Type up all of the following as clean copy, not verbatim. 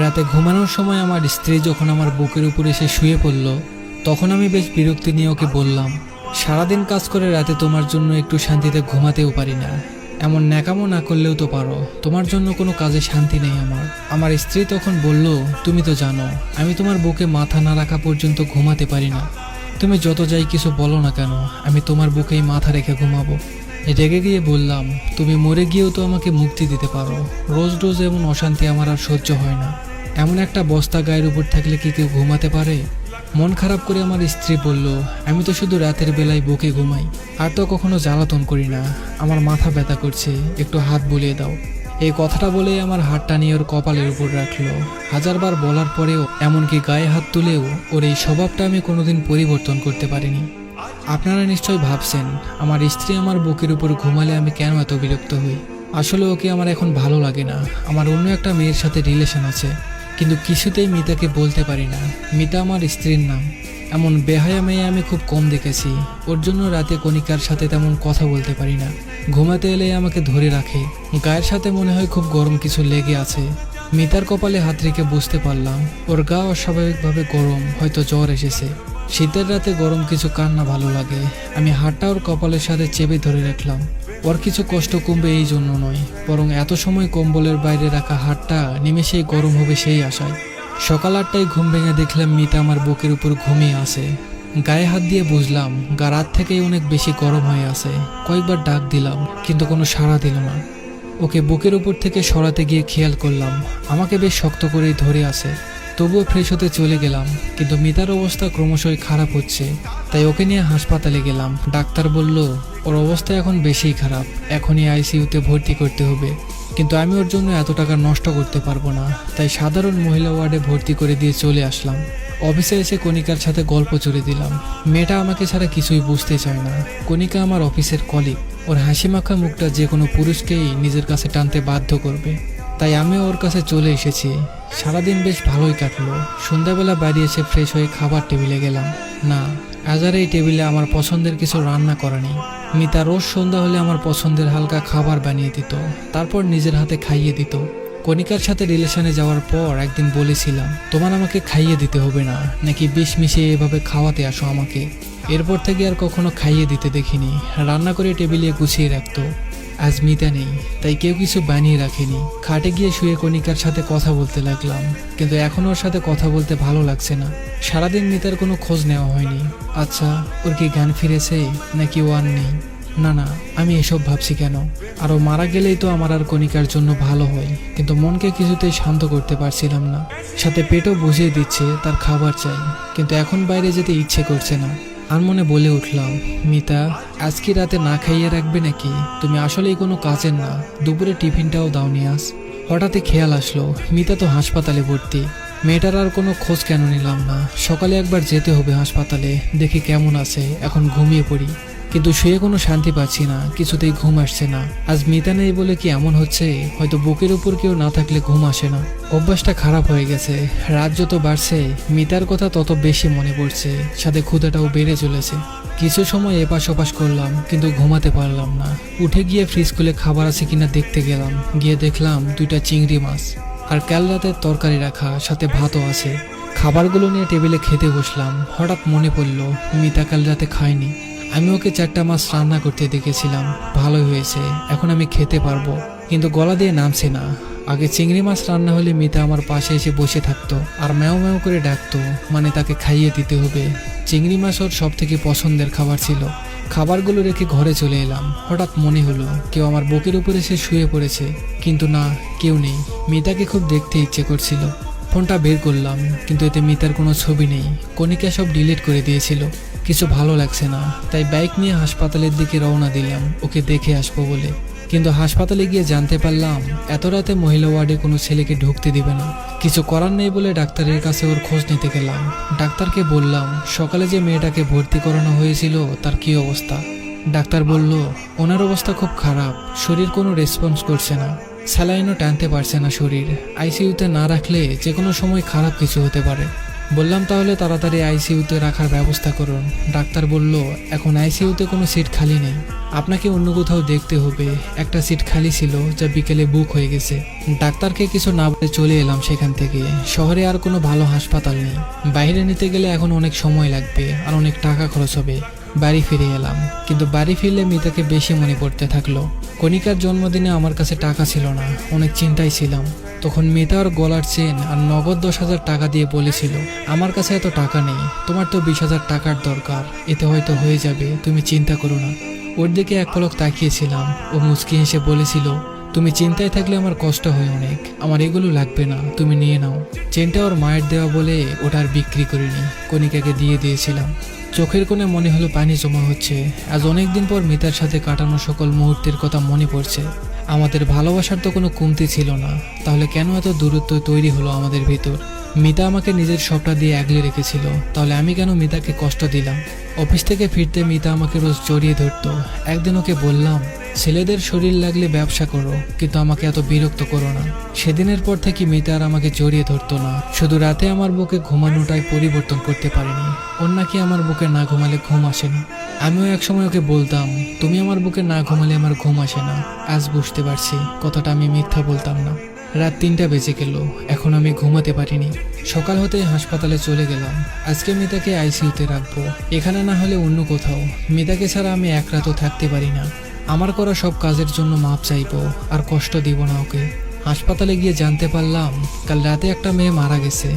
রাতে ঘুমানোর সময় আমার স্ত্রী যখন আমার বুকের উপরে এসে শুয়ে পড়ল, তখন আমি বেশ বিরক্তি নিয়ে ওকে বললাম, সারাদিন কাজ করে রাতে তোমার জন্য একটু শান্তিতে ঘুমাতেও পারি না। এমন ন্যাকামো না করলেও তো পারো, তোমার জন্য কোনো কাজে শান্তি নেই আমার। আমার স্ত্রী তখন বলল, তুমি তো জানো আমি তোমার বুকে মাথা না রাখা পর্যন্ত ঘুমাতে পারি না। তুমি যত যাই কিছু বলো না কেন, আমি তোমার বুকেই মাথা রেখে ঘুমাবো। রেগে গিয়ে বললাম, তুমি মরে গিয়েও তো আমাকে মুক্তি দিতে পারো, রোজ রোজ এমন অশান্তি আমার আর সহ্য হয় না। এমন একটা বস্তা গায়ের উপর থাকলে কি কেউ ঘুমাতে পারে? মন খারাপ করে আমার স্ত্রী বলল, আমি তো শুধু রাতের বেলায় বুকে ঘুমাই, আর তো কখনো জ্বালাতন করি না। আমার মাথা ব্যথা করছে, একটু হাত বুলিয়ে দাও। এই কথাটা বলেই আমার হাতটা নিয়ে ওর কপালের উপর রাখলো। হাজারবার বলার পরেও, এমনকি গায়ে হাত তুলেও ওর এই স্বভাবটা আমি কোনোদিন পরিবর্তন করতে পারিনি। আপনারা নিশ্চয় ভাবছেন, আমার স্ত্রী আমার বুকের উপর ঘুমালে আমি কেন এত বিরক্ত হই। আসলে ওকে আমার এখন ভালো লাগে না। আমার অন্য একটা মেয়ের সাথে রিলেশন আছে, কিন্তু কিছুতেই মিতাকে বলতে পারি না। মিতা আমার স্ত্রীর নাম। এমন বেহায়া মেয়ে আমি খুব কম দেখেছি। ওর জন্য রাতে কণিকার সাথে তেমন কথা বলতে পারি না। ঘুমাতে এলে আমাকে ধরে রাখে, গায়ের সাথে মনে হয় খুব গরম কিছু লেগে আছে। মিতার কপালে হাত রেখে বুঝতে পারলাম ওর গা অস্বাভাবিকভাবে গরম, হয়তো জ্বর এসেছে। শীতের রাতে গরম কিছু কার না ভালো লাগে। আমি হাতটা ওর কপালের সাথে চেপে ধরে রাখলাম। ওর কিছু কষ্ট কমবে এই জন্য নয়, বরং এত সময় কম্বলের বাইরে রাখা হাতটা নিমেষেই গরম হবে সেই আশায়। সকাল 8টায় ঘুম ভেঙে দেখলাম মিতা আমার বুকের উপর ঘুমিয়ে আছে। গায়ে হাত দিয়ে বুঝলাম গা রাত থেকেই অনেক বেশি গরম হয়ে আছে। কয়েকবার ডাক দিলাম, কিন্তু কোনো সাড়া দিল না। ওকে বুকের উপর থেকে সরাতে গিয়ে খেয়াল করলাম আমাকে বেশ শক্ত করেই ধরে আছে। তবুও ফ্রেশ হতে চলে গেলাম, কিন্তু মিতার অবস্থা ক্রমশই খারাপ হচ্ছে। তাই ওকে নিয়ে হাসপাতালে গেলাম। ডাক্তার বলল ওর অবস্থা এখন বেশিই খারাপ, এখনই আইসিইউতে ভর্তি করতে হবে। কিন্তু আমি ওর জন্য এত টাকা নষ্ট করতে পারবো না, তাই সাধারণ মহিলা ওয়ার্ডে ভর্তি করে দিয়ে চলে আসলাম। অফিসে এসে কণিকার সাথে গল্প জুড়ে দিলাম। মেয়েটা আমাকে ছাড়া কিছুই বুঝতে চায় না। কণিকা আমার অফিসের কলিগ। ওর হাসি মাখা মুখটা যে কোনো পুরুষকেই নিজের কাছে টানতে বাধ্য করবে। তাই আমিও ওর কাছে চলে এসেছি। সারাদিন বেশ ভালোই কাটলো। সন্ধ্যাবেলা বাড়ি এসে ফ্রেশ হয়ে খাবার টেবিলে গেলাম। না, আজ আর এই টেবিলে আমার পছন্দের কিছু রান্না করা নেই। মিতা রোজ সন্ধ্যা হলে আমার পছন্দের হালকা খাবার বানিয়ে দিত, তারপর নিজের হাতে খাইয়ে দিত। কণিকার সাথে রিলেশনে যাওয়ার পর একদিন বলেছিলাম, তোমার আমাকে খাইয়ে দিতে হবে না, নাকি বিষ মিশিয়ে এভাবে খাওয়াতে আসো আমাকে। এরপর থেকে আর কখনো খাইয়ে দিতে দেখিনি। রান্না করে টেবিলে গুছিয়ে রাখতো। আজ মিতা নেই, তাই কেউ কিছু বানিয়ে রাখেনি। খাটে গিয়ে শুয়ে কণিকার সাথে কথা বলতে লাগলাম, কিন্তু এখন ওর সাথে কথা বলতে ভালো লাগছে না। সারাদিন মিতার কোনো খোঁজ নেওয়া হয়নি। আচ্ছা, ওর কি জ্ঞান ফিরেছে, নাকি ও আর নেই? না না, আমি এসব ভাবছি কেন? আরও মারা গেলেই তো আমার আর কণিকার জন্য ভালো হয়, কিন্তু মনকে কিছুতেই শান্ত করতে পারছিলাম না। সাথে পেটও বুঝিয়ে দিচ্ছে তার খাবার চাই, কিন্তু এখন বাইরে যেতে ইচ্ছে করছে না। আর মনে বলে উঠলাম, মিতা, আজ কি রাতে না খাইয়ে রাখবে নাকি? তুমি আসলেই কোনো কাজের না। দুপুরে টিফিনটাও দাওনি আজ। হঠাৎই খেয়াল আসলো মিতা তো হাসপাতালে ভর্তি। মেয়েটার আর কোনো খোঁজ কেন নিলাম না? সকালে একবার যেতে হবে হাসপাতালে, দেখি কেমন আছে। এখন ঘুমিয়ে পড়ি, কিন্তু শুয়ে কোনো শান্তি পাচ্ছি না, কিছুতেই ঘুম আসছে না। আজ মিতা নেই বলে কি এমন হচ্ছে? হয়তো বুকের উপর কেউ না থাকলে ঘুম আসে না। অভ্যাসটা খারাপ হয়ে গেছে। রাত যত বাড়ছে মিতার কথা তত বেশি মনে পড়ছে, সাথে ক্ষুধাটাও বেড়ে চলেছে। কিছু সময় এপাশ ওপাশ করলাম, কিন্তু ঘুমাতে পারলাম না। উঠে গিয়ে ফ্রিজ খুলে খাবার আছে কিনা দেখতে গেলাম। গিয়ে দেখলাম 2টা চিংড়ি মাছ আর কাল রাতের তরকারি রাখা, সাথে ভাতও আছে। খাবারগুলো নিয়ে টেবিলে খেতে বসলাম। হঠাৎ মনে পড়ল মিতা কাল রাতে খায়নি। আমি ওকে 4টা মাছ রান্না করতে দেখেছিলাম, ভালোই হয়েছে, এখন আমি খেতে পারবো। কিন্তু গলা দিয়ে নামছে না। আগে চিংড়ি মাছ রান্না হলে মিতা আমার পাশে এসে বসে থাকতো আর ম্যাও ম্যাও করে ডাকতো, মানে তাকে খাইয়ে দিতে হবে। চিংড়ি মাছ ওর সব থেকে পছন্দের খাবার ছিল। খাবারগুলো রেখে ঘরে চলে এলাম। হঠাৎ মনে হলো কেউ আমার বুকের উপরে এসে শুয়ে পড়েছে, কিন্তু না, কেউ নেই। মিতাকে খুব দেখতে ইচ্ছে করছিল। ফোনটা বের করলাম, কিন্তু এতে মিতার কোনো ছবি নেই। কণিকা সব ডিলিট করে দিয়েছিল। কিছু ভালো লাগছে না, তাই বাইক নিয়ে হাসপাতালের দিকে রওনা দিলাম ওকে দেখে আসবো বলে। কিন্তু হাসপাতালে গিয়ে জানতে পারলাম এত রাতে মহিলা ওয়ার্ডে কোনো ছেলেকে ঢুকতে দিবে না। কিছু করার নেই বলে ডাক্তারের কাছে ওর খোঁজ নিতে গেলাম। ডাক্তারকে বললাম সকালে যে মেয়েটাকে ভর্তি করানো হয়েছিল তার কি অবস্থা। ডাক্তার বলল ওনার অবস্থা খুব খারাপ, শরীর কোনো রেসপন্স করছে না, স্যালাইনও টানতে পারছে না শরীর। আইসিইউতে না রাখলে যে কোনো সময় খারাপ কিছু হতে পারে। বললাম তাহলে তাড়াতাড়ি আইসিইউতে রাখার ব্যবস্থা করুন। ডাক্তার বলল এখন আইসিইউতে কোনো সিট খালি নেই, আপনাকে অন্য কোথাও দেখতে হবে। একটা সিট খালি ছিল যা বিকেলে বুক হয়ে গেছে। ডাক্তারকে কিছু না বলে চলে এলাম সেখান থেকে। শহরে আর কোনো ভালো হাসপাতাল নেই। বাইরে নিতে গেলে এখন অনেক সময় লাগবে আর অনেক টাকা খরচ হবে। বাড়ি ফিরে এলাম, কিন্তু বাড়ি ফিরলে মিতাকে বেশি মনে পড়তে থাকলো। কণিকার জন্মদিনে আমার কাছে টাকা ছিল না, অনেক চিন্তায় ছিলাম। তখন মিতা ওর গলার চেন আর নগদ 10,000 টাকা দিয়ে বলেছিল, আমার কাছে এত টাকা নেই, তোমার তো 20,000 টাকার দরকার, এতে হয়তো হয়ে যাবে, তুমি চিন্তা করো না। ওর দিকে এক পলক তাকিয়েছিলাম। ও মুচকি হেসে বলেছিল, তুমি চিন্তায় থাকলে আমার কষ্ট হয় অনেক, আমার এগুলো লাগবে না, তুমি নিয়ে নাও। চেনটা ওর মায়ের দেওয়া বলে ওটা আর বিক্রি করিনি, কণিকাকে দিয়ে দিয়েছিলাম। চোখের কোণে মনে হলো পানি জমা হচ্ছে। আজ অনেকদিন পর মিতার সাথে কাটানো সকল মুহূর্তের কথা মনে পড়ছে। আমাদের ভালোবাসার তো কোনো কমতি ছিল না, তাহলে কেন এত দূরত্ব তৈরি হলো আমাদের ভিতর? মিতা আমাকে নিজের সবটা দিয়ে আগলে রেখেছিল, তাহলে আমি কেন মিতাকে কষ্ট দিলাম? অফিস থেকে ফিরতে মিতা আমাকে রোজ জড়িয়ে ধরতো। একদিন ওকে বললাম, ছেলেদের শরীর লাগলে ব্যবসা করো, কিন্তু আমাকে এত বিরক্ত করো না। সেদিনের পর থেকে মিতা আর আমাকে জড়িয়ে ধরতো না। শুধু রাতে আমার বুকে ঘুমানোটাই পরিবর্তন করতে পারেনি। ওর নাকি আমার বুকে না ঘুমালে ঘুম আসে না। আমিও একসময় ওকে বলতাম, তুমি আমার বুকে না ঘুমালে আমার ঘুম আসে না। আজ বুঝতে পারছি কথাটা আমি মিথ্যা বলতাম না। রাত 3টা বেজে গেল, এখন আমি ঘুমাতে পারিনি। সকাল হতে হাসপাতালে চলে গেলাম। আজকে মিতাকে আইসিইউতে রাখবো, এখানে না হলে অন্য কোথাও। মিতাকে ছাড়া আমি এক রাতও থাকতে পারি না। আমার করা সব কাজের জন্য মাপ চাইবো, আর কষ্ট দিব না ওকে। হাসপাতালে গিয়ে জানতে পারলাম কাল রাতে একটা মেয়ে মারা গেছে।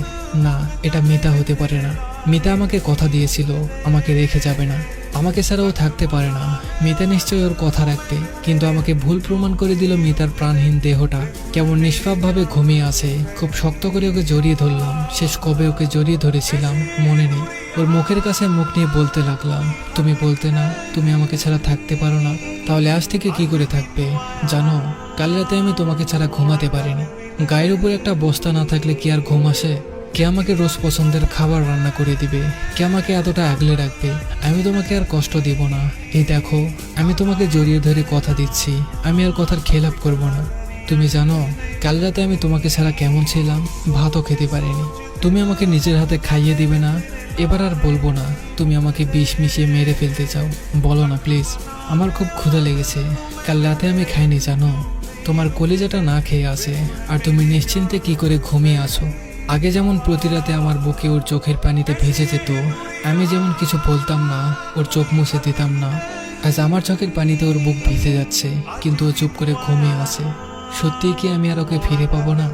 না, এটা মিতা হতে পারে না। মিতা আমাকে কথা দিয়েছিল আমাকে রেখে যাবে না, আমাকে ছাড়াও থাকতে পারে না। মিতা নিশ্চয়ই ওর কথা রাখবে, কিন্তু আমাকে ভুল প্রমাণ করে দিল। মিতার প্রাণহীন দেহটা কেমন নিষ্পাপভাবে ঘুমিয়ে আছে। খুব শক্ত করে ওকে জড়িয়ে ধরলাম। শেষ কবে ওকে জড়িয়ে ধরেছিলাম মনে নেই। ওর মুখের কাছে মুখ নিয়ে বলতে লাগলাম, তুমি বলতে না তুমি আমাকে ছাড়া থাকতে পারো না, তাহলে আজ থেকে কি করে থাকবে? জানো, কাল রাতে আমি তোমাকে ছাড়া ঘুমাতে পারিনি। গায়ের উপর একটা বস্তা না থাকলে কি আর ঘুম আসে? কে আমাকে রোজ পছন্দের খাবার রান্না করে দিবে? কে আমাকে এতটা আগলে রাখবে? আমি তোমাকে আর কষ্ট দিব না। এই দেখো, আমি তোমাকে জড়িয়ে ধরে কথা দিচ্ছি, আমি আর কথার খেলাপ করব না। তুমি জানো কাল রাতে আমি তোমাকে ছাড়া কেমন ছিলাম? ভাতও খেতে পারিনি। তুমি আমাকে নিজের হাতে খাইয়ে দিবে না? এবার আর বলবো না তুমি আমাকে বিষ মিশিয়ে মেরে ফেলতে চাও। বলো না প্লিজ, আমার খুব ক্ষুধা লেগেছে। কাল রাতে আমি খাইনি জানো। তোমার কলিজাটা না খেয়ে আছে, আর তুমি নিশ্চিন্তে কি করে ঘুমিয়ে আছো। আগে যেমন প্রতি রাতে আমার বুকে ওর চোখের পানিতে ভেসে যেত, আমি যেমন কিছু বলতাম না, ওর চোখ মুছে দিতাম না। আজ আমার চোখের পানিতে ওর বুক ভিজে যাচ্ছে, কিন্তু ও চুপ করে ঘুমিয়ে আছে। সত্যিই কি আমি আর ওকে ফিরে পাবো না?